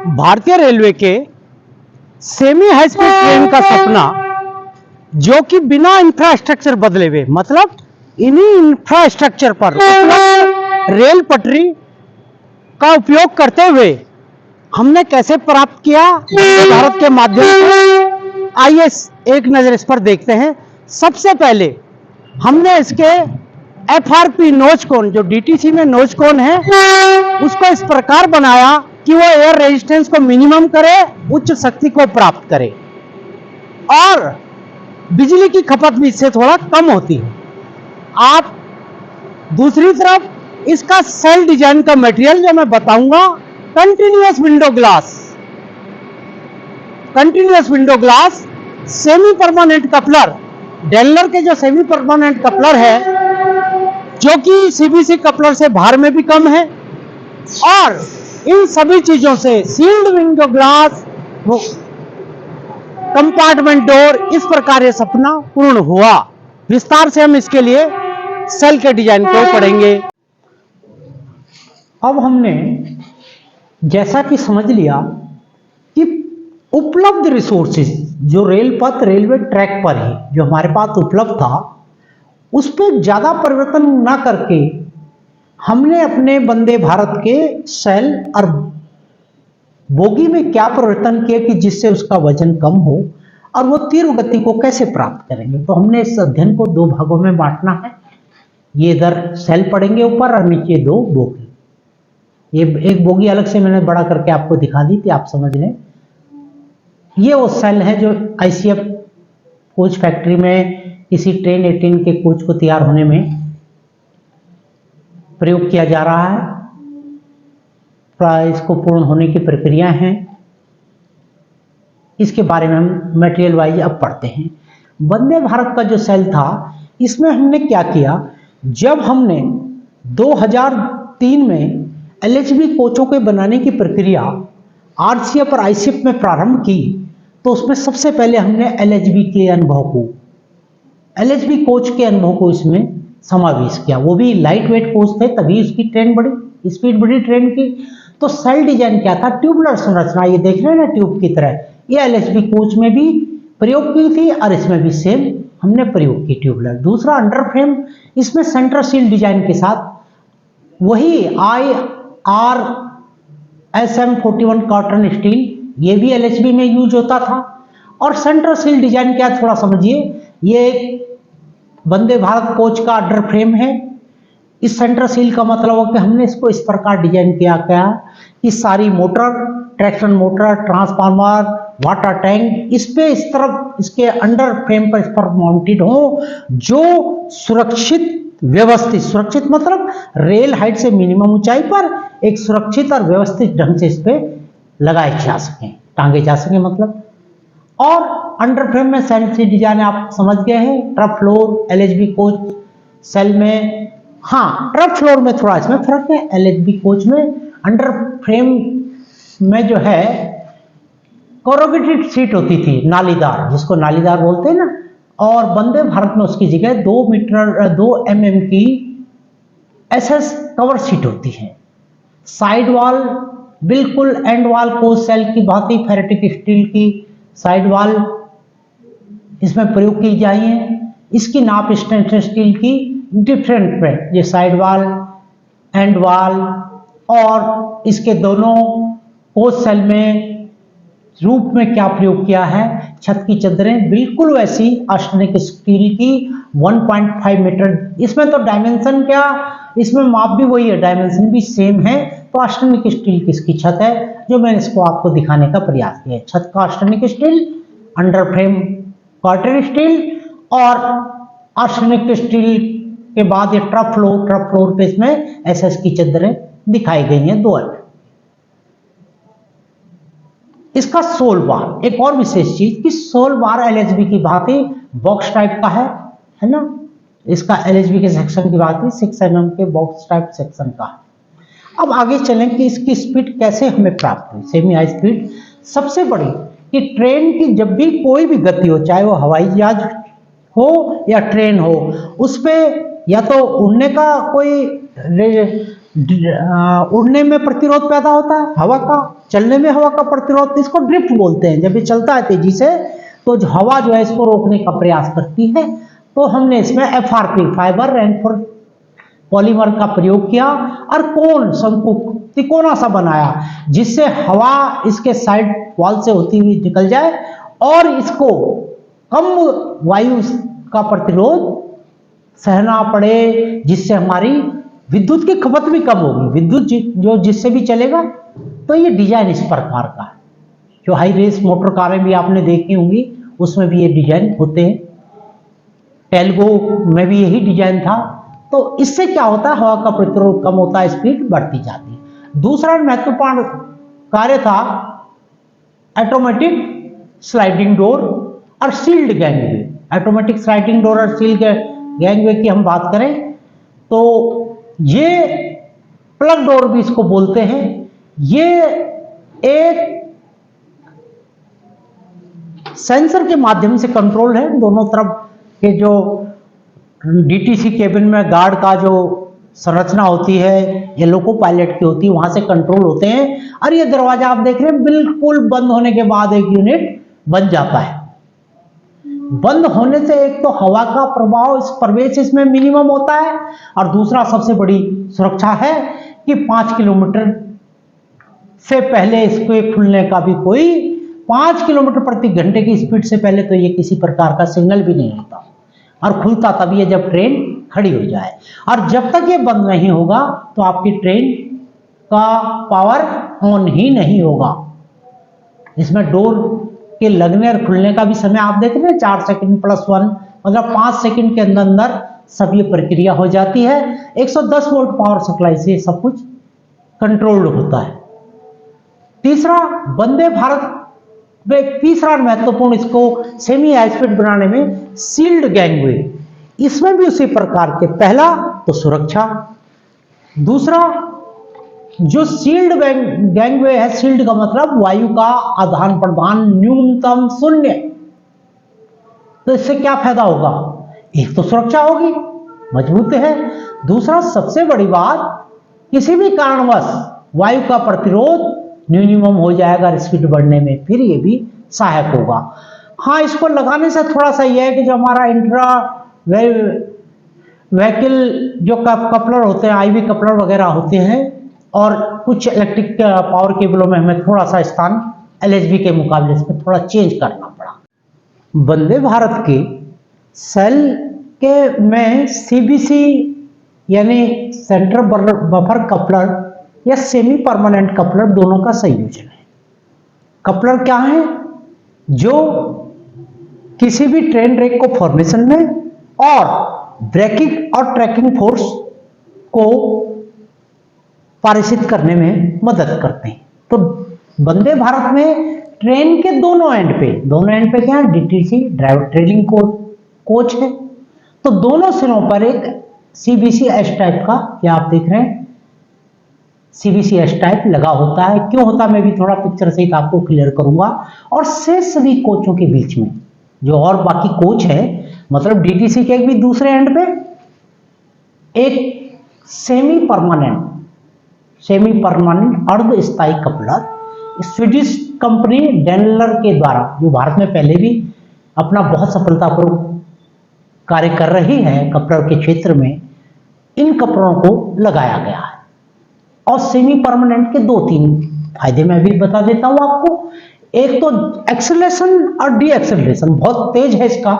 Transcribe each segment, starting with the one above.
भारतीय रेलवे के semi high speed train का सपना, जो कि बिना इंफ्रास्ट्रक्चर बदले हुए, मतलब इन्हीं इंफ्रास्ट्रक्चर पर रेल पटरी का उपयोग करते हुए हमने कैसे प्राप्त किया भारत के माध्यम से, आइए एक नजर इस पर देखते हैं। सबसे पहले हमने इसके एफआरपी नोज कोन, जो डीटीसी में नोज कोन है, उसको इस प्रकार बनाया कि वो एयर रेजिस्टेंस को मिनिमम करे, उच्च शक्ति को प्राप्त करे और बिजली की खपत भी इससे थोड़ा कम होती है। आप दूसरी तरफ इसका सेल डिजाइन का मटेरियल जो मैं बताऊंगा, continuous window glass. Continuous window glass, semi permanent coupler, डेनलर के जो सेमी परमानेंट कपलर है, जो कि सीबीसी कपलर से भार में भी कम है, और इन सभी चीजों से sealed window glass, compartment door, इस प्रकार ये सपना पूर्ण हुआ। विस्तार से हम इसके लिए सेल के डिजाइन को पढ़ेंगे। अब हमने जैसा कि समझ लिया कि उपलब्ध रिसोर्सेज जो रेल पथ, रेलवे ट्रैक पर ही जो हमारे पास उपलब्ध था, उस पर ज्यादा परिवर्तन ना करके हमने अपने वंदे भारत के सेल और बोगी में क्या परिवर्तन किए कि जिससे उसका वजन कम हो और वो तीव्र गति को कैसे प्राप्त करेंगे। तो हमने इस अध्ययन को दो भागों में बांटना है। ये इधर सेल पढ़ेंगे ऊपर और नीचे दो बोगी। ये एक बोगी अलग से मैंने बड़ा करके आपको दिखा दी थी, आप समझ लें। ये वो सेल है जो आईसीएफ कोच फैक्ट्री में किसी ट्रेन 18 के कोच को तैयार होने में प्रयोग किया जा रहा है। इसको पूर्ण होने की प्रक्रिया है, इसके बारे में हम मटेरियल वाइज अब पढ़ते हैं। वंदे भारत का जो सेल था, इसमें हमने क्या किया, जब हमने 2003 में एलएचबी कोचों के बनाने की प्रक्रिया आरसीएफ और आईसीएफ में प्रारंभ की, तो उसमें सबसे पहले हमने एलएचबी के अनुभव को, एलएचबी कोच के अनुभव को इसमें समावेश किया। वो भी लाइट वेट कोच थे, तभी उसकी ट्रेन बढ़ी, स्पीड बढ़ी ट्रेन की। तो सेल डिजाइन क्या था, ट्यूबुलर संरचना, ये देख रहे हैं ना ट्यूब की तरह, ये एलएचबी कोच में भी प्रयोग की थी और इसमें भी सेम हमने प्रयोग की ट्यूबुलर। दूसरा अंडर फ्रेम, इसमें सेंटर सील डिजाइन के साथ वही IRSM41 कॉटन स्टील, ये भी एलएचबी में यूज होता था। और सेंटर सील डिजाइन क्या, थोड़ा समझिए, ये वंदे भारत कोच का अंडर फ्रेम है। इस सेंटर सील का मतलब हो कि हमने इसको इस प्रकार डिजाइन किया गया कि सारी motor, traction motor, transformer, water tank इस पे इस तरफ इसके अंडर फ्रेम पर इस पर माउंटेड हो, जो सुरक्षित व्यवस्थित, सुरक्षित मतलब रेल हाइट से मिनिमम ऊंचाई पर एक सुरक्षित और व्यवस्थित ढंग से इस पे लगाए जा सकें, टांगे जा सकें मतलब। और अंडर फ्रेम में सेल सी डिजाइन आप समझ गए हैं। Trough floor LHB coach shell में, हाँ ट्रफ फ्लोर में थोड़ा इसमें फर्क है। एलएचबी कोच में अंडर फ्रेम में जो है कोरोगेटेड सीट होती थी, नालीदार, जिसको नालीदार बोलते हैं ना। और वंदे भारत में उसकी जगह 2 mm की एसएस कवर सीट होती है। साइड वॉल बिल्कुल एंड वॉल कोच सेल की भांति फेरेटिक स्टील की साइड वॉल इसमें प्रयोग की जाती है। इसकी नाप स्टेनलेस स्टील की डिफरेंट में, ये साइड वॉल, एंड वॉल, और इसके दोनों कोच सेल में रूप में क्या प्रयोग किया है, छत की चद्दरें बिल्कुल वैसी आर्सेनिक स्टील की 1.5 मीटर। इसमें तो डायमेंशन क्या, इसमें माप भी वही है, डायमेंशन भी सेम है। तो आर्सेनिक स्टील की इसकी छत है, जो मैंने इसको आपको दिखाने का प्रयास किया। छत का arsenic steel, under frame cotton steel, और आर्सेनिक स्टील के बाद ये ट्रफ फ्लोर पे इसमें एसएस की चद्दरें दिखाई गई हैं 2 अलग। इसका सोल बार, एक और विशेष चीज कि सोल बार एलएचबी की भांति बॉक्स टाइप का है ना। इसका एलएचबी के सेक्शन की भांति 6 mm के बॉक्स टाइप सेक्शन का है। अब आगे चलें कि इसकी स्पीड कैसे हमें प्राप्त हुई, सेमी हाई स्पीड। सबसे बड़ी कि ट्रेन की जब भी कोई भी गति हो, चाहे वो हवाई जहाज हो या ट्रेन हो, उस पर या तो उड़ने का कोई उड़ने में प्रतिरोध पैदा होता है हवा का, चलने में हवा का प्रतिरोध, इसको ड्रिफ्ट बोलते हैं। जब ये चलता है तेजी से तो जो हवा जो है इसको रोकने का प्रयास करती है। तो हमने इसमें FRP फाइबर रेनफोर्स्ड पॉलीमर का प्रयोग किया और कोन शंकु तिकोना सा बनाया जिससे हवा इसके साइड वॉल से होती हुई निकल जाए और इसको कम वायु का प्रतिरोध सहना पड़े, जिससे हमारी विद्युत की खपत भी कम होगी। विद्युत जो जिससे भी चलेगा। तो ये डिजाइन इस प्रकार का है। जो हाई रेस मोटर कारें भी आपने देखी होंगी उसमें भी ये डिजाइन होते हैं। टेल्गो में भी यही डिजाइन था। तो इससे क्या होता है, हवा का प्रतिरोध कम होता है, स्पीड बढ़ती जाती है। दूसरा महत्वपूर्ण कार्य था ऑटोमेटिक स्लाइडिंग डोर और sealed gangway. Automatic sliding door और सील्ड गैंगवे की हम बात करें तो ये प्लग डोर भी इसको बोलते हैं। ये एक सेंसर के माध्यम से कंट्रोल है। दोनों तरफ के जो डीटीसी केबिन में गार्ड का जो संरचना होती है ये लोको पायलट की होती है, वहां से कंट्रोल होते हैं। और ये दरवाजा आप देख रहे हैं बिल्कुल बंद होने के बाद एक यूनिट बन जाता है। बंद होने से एक तो हवा का प्रभाव इस प्रवेश इसमें मिनिमम होता है और दूसरा सबसे बड़ी सुरक्षा है कि 5 किलोमीटर से पहले इसको खुलने का भी कोई 5 किलोमीटर प्रति घंटे की स्पीड से पहले तो ये किसी प्रकार का सिग्नल भी नहीं होता और खुलता तभी है जब ट्रेन खड़ी हो जाए। और जब तक ये बंद नहीं होगा तो आपकी ट्रेन का पावर ऑन ही नहीं होगा। इसमें डोर के लगने और खुलने का भी समय आप देख रहे हैं 4 सेकंड प्लस 1 मतलब 5 सेकंड के अंदर अंदर सब ये प्रक्रिया हो जाती है। 110 वोल्ट पावर सप्लाई से सब कुछ कंट्रोल्ड होता है। तीसरा, वंदे भारत में तीसरा महत्वपूर्ण इसको सेमी हाई स्पीड बनाने में सील्ड गैंगवे। इसमें भी उसी प्रकार के, पहला तो सुरक्षा, दूसरा जो सील्ड गैंगवे है, सील्ड का मतलब वायु का आदान प्रदान न्यूनतम 0। तो इससे क्या फायदा होगा, एक तो सुरक्षा होगी, मजबूत है। दूसरा सबसे बड़ी बात, किसी भी कारणवश वायु का प्रतिरोध न्यूनतम हो जाएगा स्पीड बढ़ने में, फिर ये भी सहायक होगा। हाँ, इसको लगाने से थोड़ा सा यह है कि जो हमारा इंट्रा व्हीकल जो कपलर होते हैं, आईवी कपलर वगैरह होते हैं और कुछ इलेक्ट्रिक पावर केबलों में हमें थोड़ा सा स्थान एलएचबी के मुकाबले इसमें थोड़ा चेंज करना पड़ा। वंदे भारत के सेल के में सीबीसी यानी सेंट्रल बफर कपलर या सेमी परमानेंट कपलर दोनों का संयोजन है। कपलर क्या है, जो किसी भी ट्रेन रेक को फॉर्मेशन में और ब्रेकिंग और ट्रैकिंग फोर्स को पारित करने में मदद करते हैं। तो वंदे भारत में ट्रेन के दोनों एंड पे क्या है, डीटीसी ड्राइवर ट्रेनिंग कोच है। तो दोनों सिरों पर एक सीबीसी एस टाइप का, क्या आप देख रहे हैं, सीबीसी एस टाइप लगा होता है। क्यों होता है मैं भी थोड़ा पिक्चर सहित आपको क्लियर करूंगा। और शेष सभी कोचों के बीच में जो और बाकी कोच है, मतलब डीटीसी के भी दूसरे एंड पे एक सेमी परमानेंट अर्ध स्थायी कपलर स्वीडिश कंपनी डेनलर के द्वारा, जो भारत में पहले भी अपना बहुत सफलतापूर्वक कार्य कर रही है कपलर के क्षेत्र में, इन कपलरों को लगाया गया है। और सेमी परमानेंट के 2-3 फायदे मैं भी बता देता हूं आपको। एक तो एक्सेलरेशन और डी एक्सेलरेशन बहुत तेज है इसका,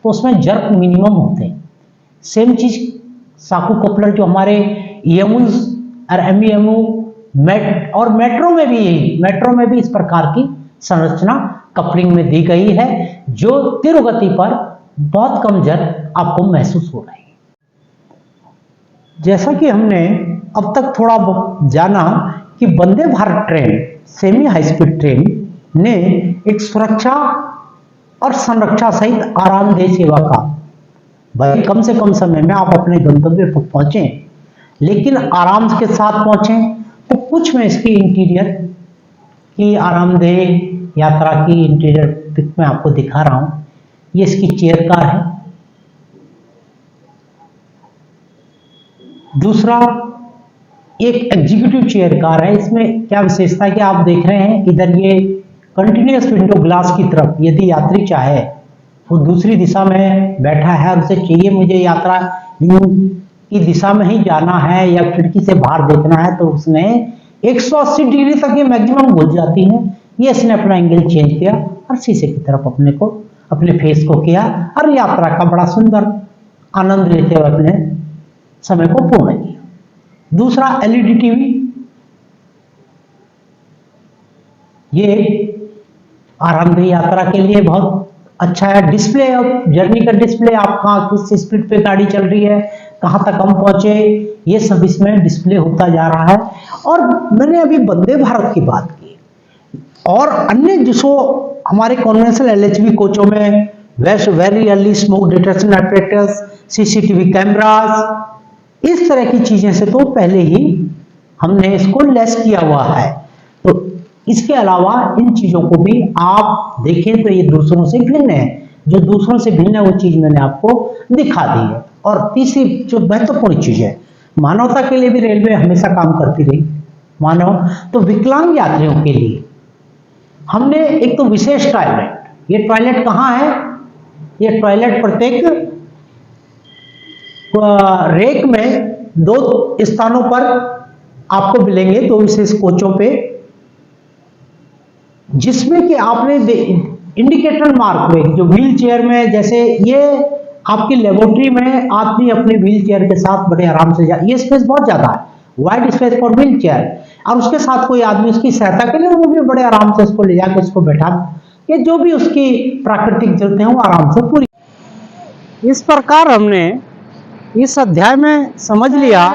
तो उसमें जर्क मिनिमम होते हैं। सेम चीज साकू कपलर जो हमारे ईएमयू और एमईएमयू और मेट्रो में भी यही, मेट्रो में भी इस प्रकार की संरचना कपलिंग में दी गई है, जो तीव्र गति पर बहुत कम जर्क आपको महसूस हो रही है। जैसा कि हमने अब तक थोड़ा जाना कि Vande Bharat train, semi high speed train ने एक सुरक्षा और संरक्षा सहित आरामदेह सेवा का, भाई कम से कम समय में आप अपने गंतव्य पर पहुंचे, लेकिन आराम के साथ पहुंचे। तो कुछ मैं इसकी इंटीरियर की आरामदेह यात्रा की इंटीरियर पिक में आपको दिखा रहा हूं। ये इसकी चेयर कार है। दूसरा, एक एग्जीक्यूटिव चेयर कार है। इसमें क्या विशेषता है कि आप देख रहे हैं इधर ये कंटिन्यूअस विंडो ग्लास की तरफ यदि यात्री चाहे वो दूसरी दिशा में बैठा है और उसे चाहिए मुझे यात्रा यूं की दिशा में ही जाना है या खिड़की से बाहर देखना है, तो उसने 180 डिग्री तक ये मैक्सिमम घुल जाती है। ये इसने अपना एंगल चेंज किया और शीशे की तरफ अपने फेस को किया और यात्रा का बड़ा सुंदर आनंद लेते हुए अपने समय को पूर्ण किया। दूसरा एलईडी टीवी, ये आरामदेह यात्रा के लिए बहुत अच्छा है। डिस्प्ले ऑफ जर्नी का डिस्प्ले, आप कहाँ किस स्पीड पे गाड़ी चल रही है, कहाँ तक हम पहुंचे, ये सब इसमें डिस्प्ले होता जा रहा है। और मैंने अभी वंदे भारत की बात की और अन्य जो हमारे कन्वेंशनल एलएचबी कोचों में very early smoke detection apparatus, CCTV cameras, इस तरह की चीजें से तो पहले ही हमने इसको लेस किया हुआ है। तो इसके अलावा इन चीजों को भी आप देखें तो ये दूसरों से भिन्न है। जो दूसरों से भिन्न है वो चीज मैंने आपको दिखा दी है। और तीसरी जो महत्वपूर्ण चीज है, मानवता के लिए भी रेलवे हमेशा काम करती रही। तो विकलांग यात्रियों के लिए हमने एक तो विशेष टॉयलेट, ये टॉयलेट कहाँ है, ये टॉयलेट प्रत्येक रेक में 2 स्थानों पर आपको मिलेंगे, 2 विशेष कोचों पे, जिसमें कि आपने इंडिकेटर मार्क हुए जो व्हील चेयर में, जैसे ये आपकी लेबोरेटरी में आदमी अपने व्हील चेयर के साथ बड़े आराम से ये स्पेस बहुत ज्यादा है, wide space for wheel chair, और उसके साथ कोई आदमी उसकी सहायता के लिए वो भी बड़े आराम से उसको ले जाकर उसको बैठा के जो भी उसकी प्राकृतिक जरूरतें हैं वो आराम से पूरी। इस प्रकार हमने इस अध्याय में समझ लिया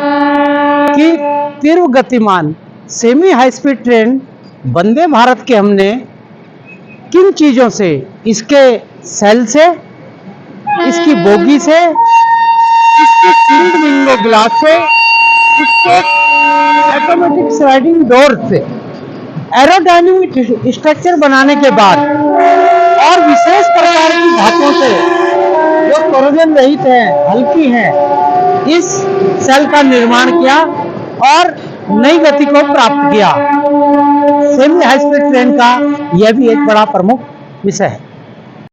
कि तीव्र गतिमान semi high speed train Vande Bharat के हमने किन चीजों से, इसके सेल से, इसकी बोगी से, इसके सील्ड विंडो ग्लास से, इसके ऑटोमेटिक स्लाइडिंग डोर से, एरोडायनेमिक स्ट्रक्चर बनाने के बाद और विशेष प्रकार की धातुओं से जो कोरोजन रहित है, हल्की है, इस सेल का निर्माण किया और नई गति को प्राप्त किया। सेमी हाई स्पीड ट्रेन का यह भी एक बड़ा प्रमुख विषय है।